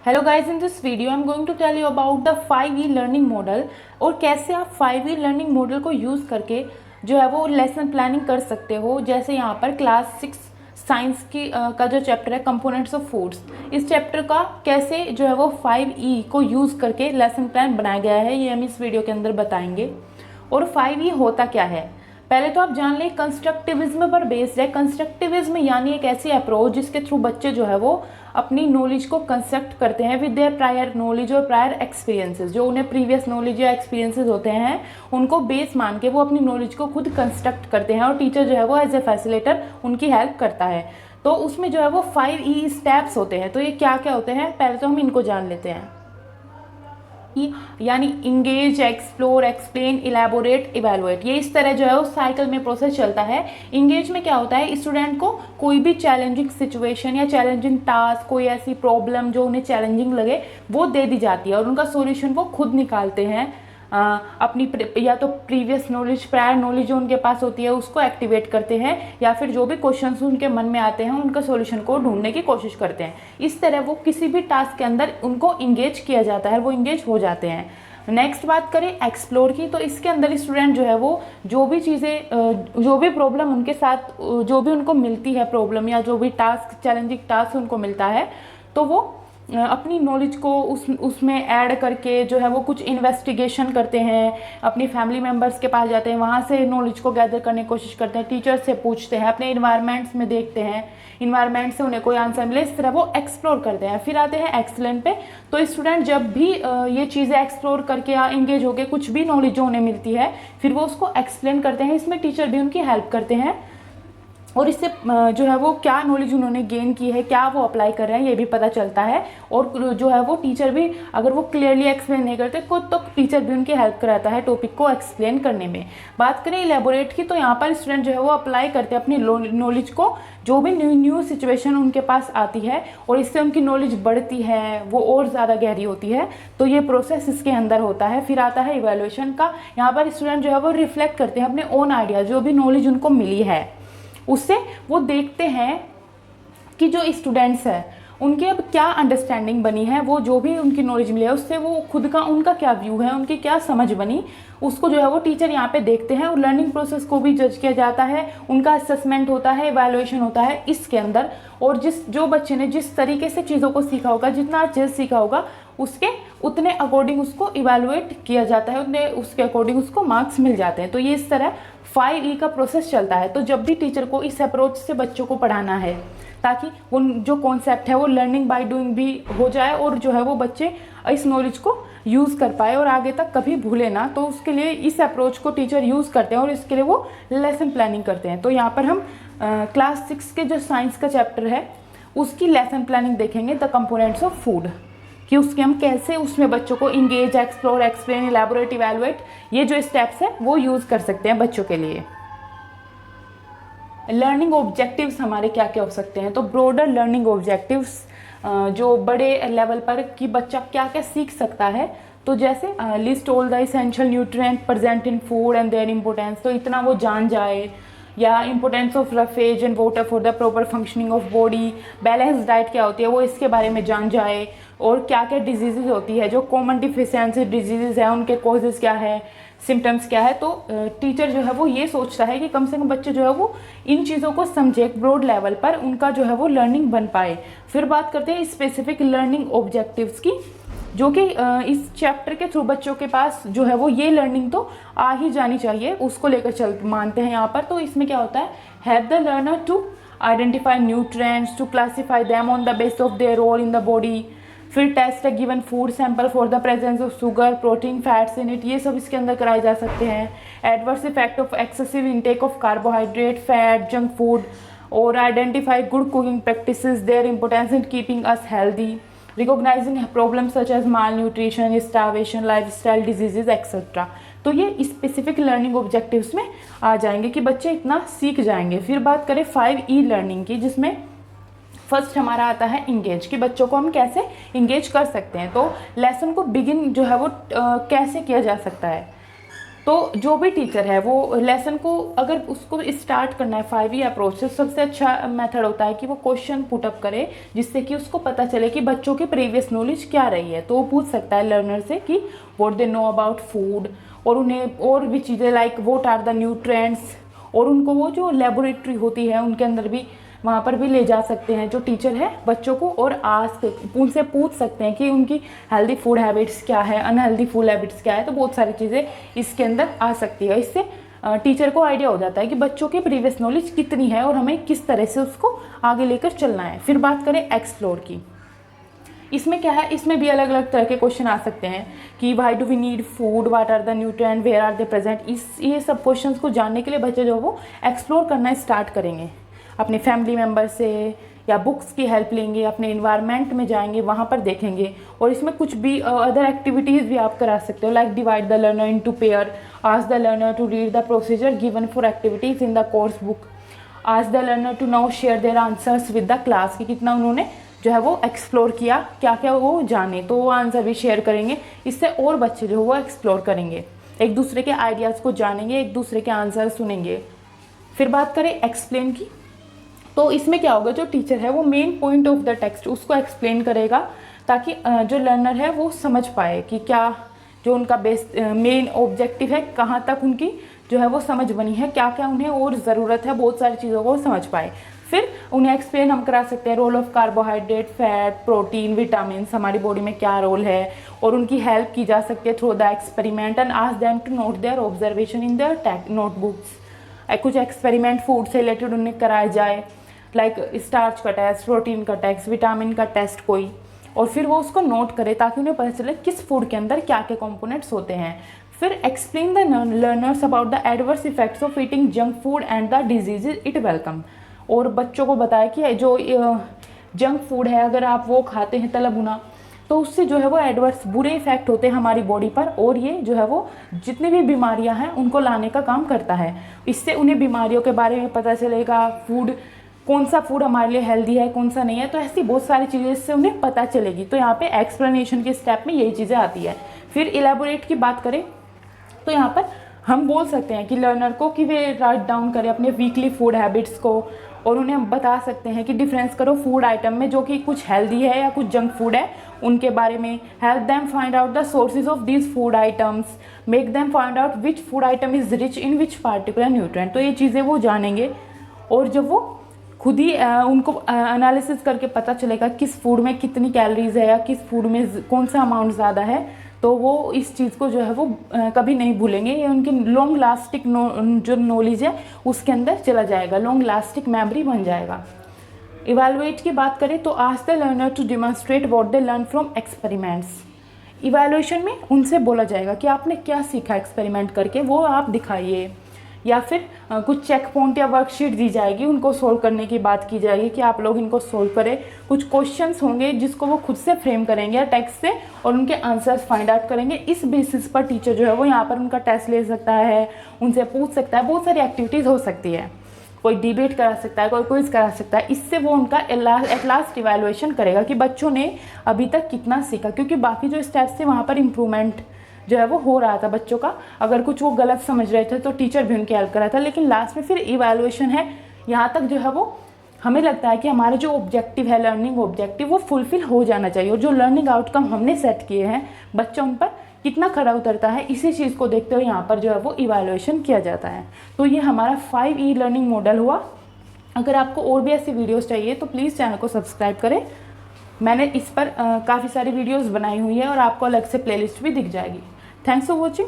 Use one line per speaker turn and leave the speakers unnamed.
Hello guys, in this video I am going to tell you about the 5E learning model और कैसे आप 5E learning model को use करके जो है वो लेसन प्लानिंग कर सकते हो। जैसे यहाँ पर क्लास 6 साइंस की का जो चैप्टर है कंपोनेंट्स ऑफ फूड्स, इस चैप्टर का कैसे जो है वो 5E को यूज़ करके लेसन प्लान बनाया गया है, ये हम इस वीडियो के अंदर बताएंगे। और 5E होता क्या है, पहले तो आप जान लें, कंस्ट्रक्टिविज्म पर बेस्ड है। कंस्ट्रक्टिविज्म यानी एक ऐसी अप्रोच जिसके थ्रू बच्चे जो है वो अपनी नॉलेज को कंस्ट्रक्ट करते हैं विद देयर प्रायर नॉलेज और प्रायर एक्सपीरियंसेस। जो उन्हें प्रीवियस नॉलेज या एक्सपीरियंसेस होते हैं उनको बेस मान के वो अपनी नॉलेज को खुद कंस्ट्रक्ट करते हैं और टीचर जो है वो एज ए फैसिलिटेटर उनकी हेल्प करता है। तो उसमें जो है वो 5E स्टेप्स होते हैं। तो ये क्या क्या होते हैं, पहले तो हम इनको जान लेते हैं। यानी engage, explore, explain, elaborate, evaluate, ये इस तरह जो है उस साइकिल में प्रोसेस चलता है। इंगेज में क्या होता है, स्टूडेंट को कोई भी चैलेंजिंग सिचुएशन या चैलेंजिंग टास्क, कोई ऐसी प्रॉब्लम जो उन्हें चैलेंजिंग लगे वो दे दी जाती है और उनका सॉल्यूशन वो खुद निकालते हैं। अपनी या तो प्रीवियस नॉलेज, प्रायर नॉलेज जो उनके पास होती है उसको एक्टिवेट करते हैं, या फिर जो भी क्वेश्चंस उनके मन में आते हैं उनका सॉल्यूशन को ढूंढने की कोशिश करते हैं। इस तरह वो किसी भी टास्क के अंदर उनको इंगेज किया जाता है, वो इंगेज हो जाते हैं। नेक्स्ट बात करें एक्सप्लोर की, तो इसके अंदर स्टूडेंट जो है वो जो भी चीज़ें, जो भी प्रॉब्लम उनके साथ, जो भी उनको मिलती है प्रॉब्लम या जो भी टास्क, चैलेंजिंग टास्क उनको मिलता है, तो वो अपनी नॉलेज को उसमें ऐड करके जो है वो कुछ इन्वेस्टिगेशन करते हैं, अपनी फैमिली मेम्बर्स के पास जाते हैं, वहाँ से नॉलेज को गैदर करने की कोशिश करते हैं, टीचर से पूछते हैं, अपने इन्वायरमेंट्स में देखते हैं, इन्वायरमेंट से उन्हें कोई आंसर मिले, इस तरह वो एक्सप्लोर करते हैं। फिर आते हैं एक्सलेंट पे। तो स्टूडेंट जब भी ये चीज़ें एक्सप्लोर करके या इंगेज होकर कुछ भी नॉलेज जो उन्हें मिलती है फिर वो उसको एक्सप्लेन करते हैं। इसमें टीचर भी उनकी हेल्प करते हैं और इससे जो है वो क्या नॉलेज उन्होंने गेन की है, क्या वो अप्लाई कर रहे हैं, ये भी पता चलता है। और जो है वो टीचर भी, अगर वो क्लियरली एक्सप्लेन नहीं करते तो टीचर भी उनकी हेल्प कराता है टॉपिक को एक्सप्लेन करने में। बात करें इलेबोरेट की, तो यहाँ पर स्टूडेंट जो है वो अप्लाई करते हैं अपनी नॉलेज को, जो भी न्यू सिचुएशन उनके पास आती है और इससे उनकी नॉलेज बढ़ती है, वो और ज़्यादा गहरी होती है। तो ये प्रोसेस इसके अंदर होता है। फिर आता है इवेल्युएशन का। यहाँ पर स्टूडेंट जो है वो रिफ्लेक्ट करते हैं अपने ओन आइडिया, जो भी नॉलेज उनको मिली है उससे वो देखते हैं कि जो स्टूडेंट्स हैं उनकी अब क्या अंडरस्टैंडिंग बनी है, वो जो भी उनकी नॉलेज मिली है उससे वो खुद का, उनका क्या व्यू है, उनकी क्या समझ बनी, उसको जो है वो टीचर यहाँ पे देखते हैं। और लर्निंग प्रोसेस को भी जज किया जाता है, उनका असेसमेंट होता है, इवैल्यूएशन होता है इसके अंदर। और जो बच्चे ने जिस तरीके से चीज़ों को सीखा होगा, जितना अच्छे से सीखा होगा, उसके उतने अकॉर्डिंग उसको इवैल्यूएट किया जाता है, उतने उसके अकॉर्डिंग उसको मार्क्स मिल जाते हैं। तो ये इस तरह 5E का प्रोसेस चलता है। तो जब भी टीचर को इस अप्रोच से बच्चों को पढ़ाना है ताकि वो जो कॉन्सेप्ट है वो लर्निंग बाय डूइंग भी हो जाए और जो है वो बच्चे इस नॉलेज को यूज़ कर पाए और आगे तक कभी भूले ना, तो उसके लिए इस अप्रोच को टीचर यूज़ करते हैं और इसके लिए वो लेसन प्लानिंग करते हैं। तो यहाँ पर हम क्लास 6 के जो साइंस का चैप्टर है उसकी लेसन प्लानिंग देखेंगे, द कंपोनेंट्स ऑफ फूड, कि उसके हम कैसे उसमें बच्चों को engage, explore, explain, elaborate, evaluate, ये जो स्टेप्स है वो यूज़ कर सकते हैं बच्चों के लिए। लर्निंग ऑब्जेक्टिव्स हमारे क्या क्या हो सकते हैं, तो ब्रॉडर लर्निंग ऑब्जेक्टिव्स, जो बड़े लेवल पर कि बच्चा क्या क्या सीख सकता है, तो जैसे list all the essential nutrient present in food and there importance, तो इतना वो जान जाए, या importance of roughage and water for the proper functioning of body, balance diet क्या होती है वो इसके बारे में जान जाए, और क्या क्या डिजीज़ होती है, जो कॉमन डिफिशियंसी डिजीज़ है उनके कॉजेज़ क्या है, सिम्टम्स क्या है। तो टीचर जो है वो ये सोचता है कि कम से कम बच्चे जो है वो इन चीज़ों को समझे, ब्रॉड लेवल पर उनका जो है वो लर्निंग बन पाए। फिर बात करते हैं स्पेसिफिक लर्निंग ऑब्जेक्टिव्स की, जो कि इस चैप्टर के थ्रू बच्चों के पास जो है वो ये लर्निंग तो आ ही जानी चाहिए, उसको लेकर चल मानते हैं यहाँ पर। तो इसमें क्या होता है, have the learner to identify nutrients, to classify them on the base of their role in the body, फिर test a given food sample for the presence of sugar, protein, fats in it, ये सब इसके अंदर कराए जा सकते हैं। Adverse effect of excessive intake of carbohydrate, fat, junk food, और identify good cooking practices, their importance in keeping us healthy, recognizing problems such as mall nutrition, starvation, lifestyle diseases etcetera. तो ये स्पेसिफिक लर्निंग ऑब्जेक्टिव्स में आ जाएंगे कि बच्चे इतना सीख जाएंगे। फिर बात करें 5E लर्निंग की, जिसमें फर्स्ट हमारा आता है इंगेज, कि बच्चों को हम कैसे इंगेज कर सकते हैं। तो लेसन को बिगिन जो है वो कैसे किया जा सकता है, तो जो भी टीचर है वो लेसन को अगर उसको स्टार्ट करना है 5E अप्रोच से, सबसे अच्छा मेथड होता है कि वो क्वेश्चन पुटअप करे, जिससे कि उसको पता चले कि बच्चों की प्रीवियस नॉलेज क्या रही है। तो वो पूछ सकता है लर्नर से कि what they know about food, और उन्हें और भी चीज़ें like what are the nutrients, और उनको वो जो लेबोरेटरी होती है उनके अंदर भी, वहाँ पर भी ले जा सकते हैं जो टीचर है बच्चों को, और उनसे पूछ सकते हैं कि उनकी हेल्दी फूड हैबिट्स क्या है, अनहेल्दी फूड हैबिट्स क्या है। तो बहुत सारी चीज़ें इसके अंदर आ सकती है। इससे टीचर को आइडिया हो जाता है कि बच्चों की प्रीवियस नॉलेज कितनी है और हमें किस तरह से उसको आगे लेकर चलना है। फिर बात करें एक्सप्लोर की, इसमें क्या है, इसमें भी अलग अलग तरह के क्वेश्चन आ सकते हैं कि why do we need food, what are the nutrient, where are they present. ये सब क्वेश्चंस को जानने के लिए बच्चे जो वो एक्सप्लोर करना स्टार्ट करेंगे, अपने फैमिली मेम्बर से या बुक्स की हेल्प लेंगे, अपने इन्वायरमेंट में जाएंगे, वहाँ पर देखेंगे। और इसमें कुछ भी अदर एक्टिविटीज़ भी आप करा सकते हो, like divide the learner into pair, ask the learner to read the procedure given for activities in the course book, ask the learner to now share their answers with the class, कि कितना उन्होंने जो है वो explore किया, क्या क्या वो जाने, तो वो आंसर भी शेयर करेंगे। इससे और बच्चे जो वो एक्सप्लोर करेंगे, एक दूसरे के आइडियाज़ को जानेंगे, एक दूसरे के आंसर सुनेंगे। फिर बात करें एक्सप्लेन की, तो इसमें क्या होगा, जो टीचर है वो main point of the text उसको एक्सप्लेन करेगा, ताकि जो लर्नर है वो समझ पाए कि क्या जो उनका बेस्ट मेन ऑब्जेक्टिव है, कहाँ तक उनकी जो है वो समझ बनी है, क्या क्या उन्हें और ज़रूरत है, बहुत सारी चीज़ों को समझ पाए। फिर उन्हें एक्सप्लेन हम करा सकते हैं role of carbohydrate, fat, protein, vitamin हमारी बॉडी में क्या रोल है, और उनकी हेल्प की जा सकती है through the experiment, and ask them to note their observation in their notebooks. कुछ एक्सपेरिमेंट फूड से रिलेटेड उन्हें कराया जाए, लाइक स्टार्च का टेस्ट, प्रोटीन का टेस्ट, विटामिन का टेस्ट कोई, और फिर वो उसको नोट करे ताकि उन्हें पता चले किस फूड के अंदर क्या क्या कंपोनेंट्स होते हैं। फिर explain the learners about the adverse effects of eating junk food and the diseases it welcome, और बच्चों को बताया कि जो जंक फूड है अगर आप वो खाते हैं तला भुना, तो उससे जो है वो एडवर्स बुरे इफेक्ट होते हैं हमारी बॉडी पर, और ये जो है वो जितनी भी बीमारियां हैं उनको लाने का काम करता है। इससे उन्हें बीमारियों के बारे में पता चलेगा, फूड कौन सा फूड हमारे लिए हेल्दी है, कौन सा नहीं है, तो ऐसी बहुत सारी चीज़ें इससे उन्हें पता चलेगी। तो यहाँ पे एक्सप्लेनेशन के स्टेप में यही चीज़ें आती है। फिर इलेबोरेट की बात करें तो यहाँ पर हम बोल सकते हैं कि लर्नर को कि वे राइट डाउन करें अपने वीकली फूड हैबिट्स को, और उन्हें हम बता सकते हैं कि डिफरेंस करो फूड आइटम में, जो कि कुछ हेल्दी है या कुछ जंक फूड है उनके बारे में। Help them find out the sources of these food items, make them find out which food item is rich in which particular nutrient. तो ये चीज़ें वो जानेंगे, और जब वो खुद ही उनको एनालिसिस करके पता चलेगा किस फूड में कितनी कैलोरीज है या किस फूड में कौन सा अमाउंट ज़्यादा है, तो वो इस चीज़ को जो है वो कभी नहीं भूलेंगे। ये उनकी लॉन्ग लास्टिंग जो नॉलेज है उसके अंदर चला जाएगा, लॉन्ग लास्टिंग मेमोरी बन जाएगा। इवैल्यूएट की बात करें तो ask the learner to demonstrate what they learn from experiments. Evaluation में उनसे बोला जाएगा कि आपने क्या सीखा एक्सपेरिमेंट करके, वो आप दिखाइए, या फिर कुछ चेक पॉइंट या वर्कशीट दी जाएगी, उनको सोल्व करने की बात की जाएगी कि आप लोग इनको सोल्व करें। कुछ क्वेश्चंस होंगे जिसको वो खुद से फ्रेम करेंगे या टेक्स्ट से, और उनके आंसर्स फाइंड आउट करेंगे। इस बेसिस पर टीचर जो है वो यहाँ पर उनका टेस्ट ले सकता है, उनसे पूछ सकता है, बहुत सारी एक्टिविटीज़ हो सकती है, कोई डिबेट करा सकता है, कोई क्विज करा सकता है। इससे वो उनका एट लास्ट इवैल्यूएशन करेगा कि बच्चों ने अभी तक कितना सीखा, क्योंकि बाकी जो स्टेप्स थे वहाँ पर इम्प्रूवमेंट जो है वो हो रहा था बच्चों का। अगर कुछ वो गलत समझ रहे थे तो टीचर भी उनकी हेल्प कर रहा था, लेकिन लास्ट में फिर इवैल्यूएशन है। यहाँ तक जो है वो हमें लगता है कि हमारा जो ऑब्जेक्टिव है, लर्निंग ऑब्जेक्टिव, वो फुलफिल हो जाना चाहिए, और जो लर्निंग आउटकम हमने सेट किए हैं बच्चा उन पर कितना खरा उतरता है, इसी चीज़ को देखते हुए यहाँ पर जो है वो इवैल्यूएशन किया जाता है। तो ये हमारा 5E लर्निंग मॉडल हुआ। अगर आपको और भी ऐसी वीडियोज़ चाहिए तो प्लीज़ चैनल को सब्सक्राइब करें। मैंने इस पर काफ़ी सारी वीडियोज़ बनाई हुई है और आपको अलग से प्लेलिस्ट भी दिख जाएगी। Thanks for watching.